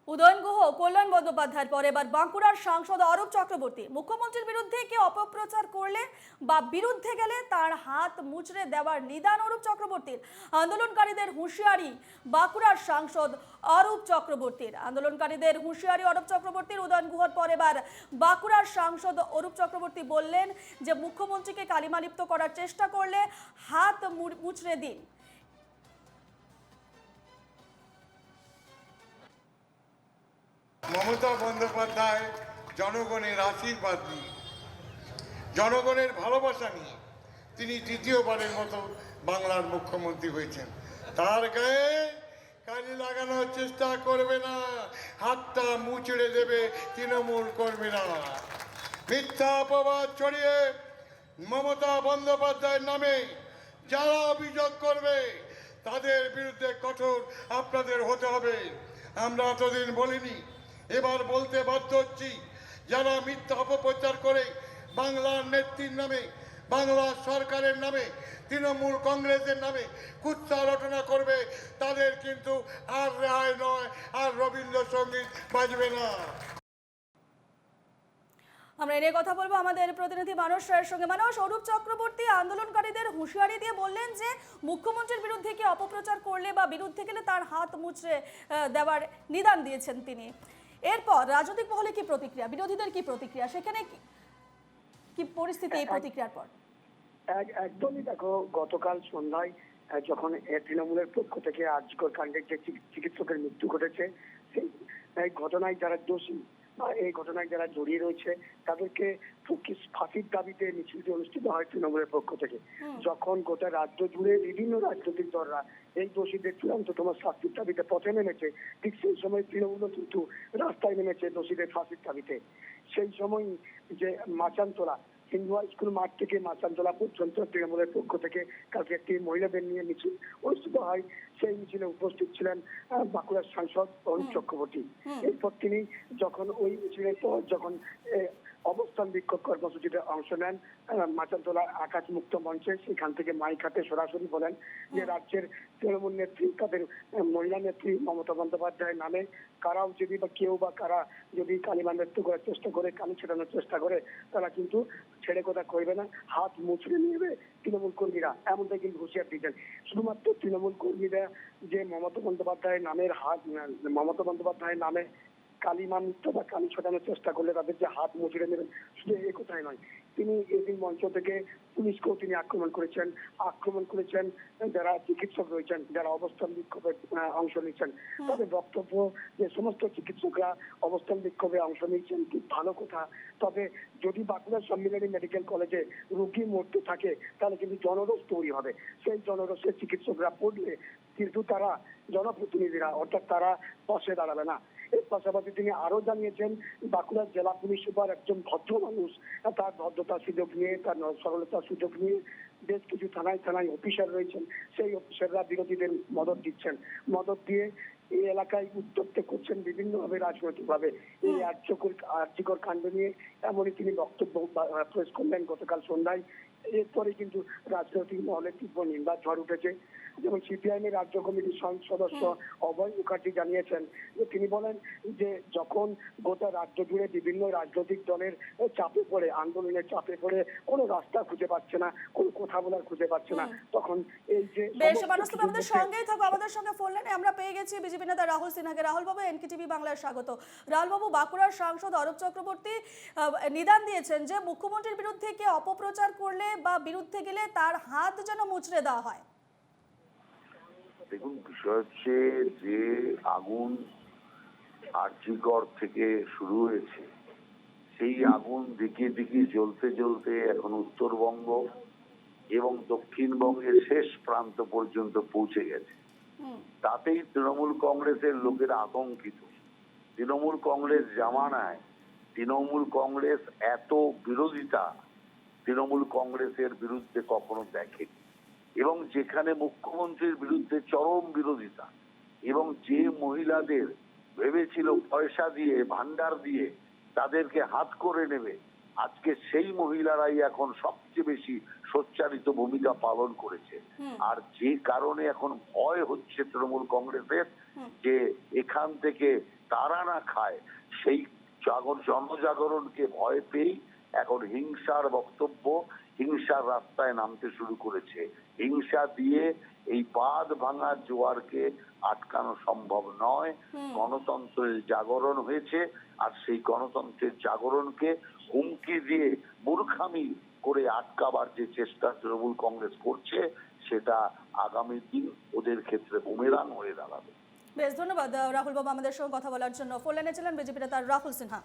উদয়ন গুহ, কল্যাণ বন্দ্যোপাধ্যায়ের পর এবার বাঁকুড়ার সাংসদ অরূপ চক্রবর্তী মুখ্যমন্ত্রীর বিরুদ্ধে কেউ অপপ্রচার করলে বা বিরুদ্ধে গেলে তার হাত মুচড়ে দেওয়ার নিদান অরূপ চক্রবর্তীর। আন্দোলনকারীদের হুঁশিয়ারি বাঁকুড়ার সাংসদ অরূপ চক্রবর্তীর। আন্দোলনকারীদের হুঁশিয়ারি অরূপ চক্রবর্তীর। উদয়ন গুহর পর এবার বাঁকুড়ার সাংসদ অরূপ চক্রবর্তী বললেন যে মুখ্যমন্ত্রীকে কালিমালিপ্ত করার চেষ্টা করলে হাত মুচড়ে দিন। মমতা বন্দ্যোপাধ্যায় জনগণের আশীর্বাদ নিয়ে, জনগণের ভালোবাসা নিয়ে তিনি দ্বিতীয়বারের মতো বাংলার মুখ্যমন্ত্রী হয়েছেন। তার গায়ে কালি লাগানোর চেষ্টা করবে না, হাতটা মুচড়ে দেবে তৃণমূল কর্মীরা। মিথ্যা অপবাদ ছড়িয়ে মমতা বন্দ্যোপাধ্যায়ের নামে যারা অভিযোগ করবে তাদের বিরুদ্ধে কঠোর আপনাদের হতে হবে। আমরা এতদিন বলিনি, এবার বলতে বাধ্য হচ্ছি। যারা মিথ্যা অপপ্রচার করে বাংলার নেত্রীর নামে, বাংলা সরকারের নামে, তৃণমূল কংগ্রেসের নামে কুৎসা রটনা করবে, তাদের কিন্তু আর রেহাই নয়, আর রবীন্দ্রসঙ্গীত বাজবে না। আমরা এনে কথা বলবো আমাদের প্রতিনিধি মানস রায়ের সঙ্গে। মানস, অরূপ চক্রবর্তী আন্দোলনকারীদের হুঁশিয়ারি দিয়ে বললেন যে মুখ্যমন্ত্রীর বিরুদ্ধে কি অপপ্রচার করলে বা বিরুদ্ধে গেলে তার হাত মুচড়ে দেওয়ার নিদান দিয়েছেন তিনি। এরপর রাজনৈতিক মহলে কি প্রতিক্রিয়া, বিরোধীদের কি প্রতিক্রিয়া, সেখানে কি পরিস্থিতি এই প্রতিক্রিয়ার পর? একদমই দেখো, গতকাল সন্ধ্যায় যখন তৃণমূলের পক্ষ থেকে আর্যকর কাণ্ডের যে চিকিৎসকের মৃত্যু ঘটেছে, সেই ঘটনায় যারা দোষী বা এই ঘটনায় যারা জড়িয়ে রয়েছে তাদেরকে ফাঁসির দাবিতে মিছিলটি অনুষ্ঠিত হয় তৃণমূলের পক্ষ থেকে। যখন গোটা রাজ্য জুড়ে বিভিন্ন রাজনৈতিক দলরা এই দোষীদের চূড়ান্ততম শাস্তির দাবিতে পথে নেমেছে, ঠিক সেই সময় তৃণমূলও কিন্তু রাস্তায় নেমেছে দোষীদের ফাঁসির দাবিতে। সেই সময় যে মাচানতলা হিন্দু হাই স্কুল মাঠ থেকে মাচানতলা পর্যন্ত তৃণমূলের পক্ষ থেকে কালকে একটি মহিলাদের নিয়ে মিছিল অনুষ্ঠিত হয়। সেই মিছিলে উপস্থিত ছিলেন বাঁকুড়ার সাংসদ অরূপ চক্রবর্তী। এরপর তিনি যখন ওই মিছিলের পর যখন অবস্থান বিক্ষোভ কর্মসূচিতে অংশ নেন মাচানতলা আকাশ মুক্ত মঞ্চে, সেখান থেকে মাইক হাতে সরাসরি বলেন যে রাজ্যের তৃণমূল নেত্রী, তাদের মহিলা নেত্রী মমতা বন্দ্যোপাধ্যায়ের নামে কারাও যদি বা কেউ বা কারা যদি কালিমালিপ্ত করার চেষ্টা করে, কালি ছেড়ানোর চেষ্টা করে, তারা কিন্তু ছেড়ে কথা কইবে না, হাত মুচড়ে নেবে তৃণমূল কর্মীরা, এমনটাই কিন্তু হুঁশিয়ার দিয়েছেন। শুধুমাত্র তৃণমূল কর্মীরা যে মমতা বন্দ্যোপাধ্যায়ের নামে কালিমালিপ্ত বা কালি ছোটানোর চেষ্টা করলে তাদের যে হাত মুচড়ে নেবেন, শুধু এই কথাই নয়, তিনি এদিন মঞ্চ থেকে পুলিশকেও তিনি আক্রমণ করেছেন যারা চিকিৎসক রয়েছেন, যারা অবস্থান বিক্ষোভে অংশ নিচ্ছেন। তাদের বক্তব্য যে সমস্ত চিকিৎসকরা অবস্থান বিক্ষোভে অংশ নিচ্ছেন খুব ভালো কথা, তবে যদি বাঁকুড়া সম্মিলনী মেডিকেল কলেজে রোগী মরতে থাকে তাহলে কিন্তু জনরোষ তৈরি হবে। সেই জনরোষে চিকিৎসকরা পড়লে কিন্তু তারা জনপ্রতিনিধিরা অর্থাৎ তারা পাশে দাঁড়াবে না। এর পাশাপাশি তিনি আরো জানিয়েছেন বাঁকুড়ার জেলা পুলিশ সুপার একজন ভদ্র মানুষ, তার ভদ্রতার সুযোগ নিয়ে, তার সরলতার সুযোগ নিয়ে বেশ কিছু থানায় অফিসার রয়েছেন, সেই অফিসাররা বিরোধীদের মদত দিয়ে এই এলাকায় উত্তপ্ত করছেন বিভিন্নভাবে রাজনৈতিকভাবে। এই আর্যকর কাণ্ড নিয়ে এমনই তিনি বক্তব্য পেশ করলেন গতকাল সন্ধ্যায়। এরপরে কিন্তু রাজনৈতিক মহলে তীব্র নিন্দার ঝড় উঠেছে। যেমন সিপিআইএম এর রাজ্য কমিটির সদস্য অভয় মুখার্জি জানিয়েছেন যে তিনি বলেন যে যখন গোটা রাজ্য জুড়ে বিভিন্ন রাজনৈতিক দলের চাপে পড়ে, আন্দোলনের চাপে পড়ে কোনো রাস্তা খুঁজে পাচ্ছে না, কোনো কথা বলার খুঁজে পাচ্ছে না, তখন এই যে বেশ মানুষ, তুমি আমাদের সঙ্গেই থাকো। আমাদের সঙ্গে ফোন লাইনে আমরা পেয়ে গেছি বিজেপি নেতা রাহুল সিনহাকে। রাহুল বাবু, এনকেটিভি বাংলায় স্বাগত। রাহুল বাবু, বাঁকুড়ার সাংসদ অরূপ চক্রবর্তী নিদান দিয়েছেন যে মুখ্যমন্ত্রীর বিরুদ্ধে কে অপপ্রচার করলে বা বিরুদ্ধে গেলে তার হাত যেন মুচড়ে দেওয়া হয়। দেখুন, বিষয় হচ্ছে যে আগুন আরজিকর থেকে শুরু হয়েছে, সেই আগুন দিকে জ্বলতে এখন উত্তরবঙ্গ এবং দক্ষিণবঙ্গের শেষ প্রান্ত পর্যন্ত পৌঁছে গেছে। তাতেই তৃণমূল কংগ্রেসের লোকেরা আতঙ্কিত। তৃণমূল কংগ্রেস জামানায় তৃণমূল কংগ্রেস এত বিরোধিতা তৃণমূল কংগ্রেসের বিরুদ্ধে কখনো দেখেনি, এবং যেখানে মুখ্যমন্ত্রীর বিরুদ্ধে চরম বিরোধিতা, এবং যে মহিলাদের ভেবেছিল পয়সা দিয়ে ভান্ডার দিয়ে তাদেরকে হাত করে নেবে, আজকে সেই মহিলারাই এখন সবচেয়ে বেশি সোচ্চারিত ভূমিকা পালন করেছে। আর যে কারণে এখন ভয় হচ্ছে তৃণমূল কংগ্রেসের যে এখান থেকে তারা না খায়, সেই জনজাগরণকে ভয় পেয়েই এখন হিংসার বক্তব্য, হিংসার রাস্তায় নামতে শুরু করেছে। হিংসা দিয়ে এই বাঁধ ভাঙার জোয়ারকে আটকানো সম্ভব নয়। গণতন্ত্রের জাগরণ হয়েছে, আর সেই গণতন্ত্রের জাগরণকে হুমকি দিয়ে মূর্খামি করে আটকাবার যে চেষ্টা তৃণমূল কংগ্রেস করছে, সেটা আগামী দিন ওদের ক্ষেত্রে বুমেরাং হয়ে দাঁড়াবে। বেশ, ধন্যবাদ রাহুল বাবু আমাদের সঙ্গে কথা বলার জন্য। ফোন লাইনে ছিলেন বিজেপি নেতা রাহুল সিনহা।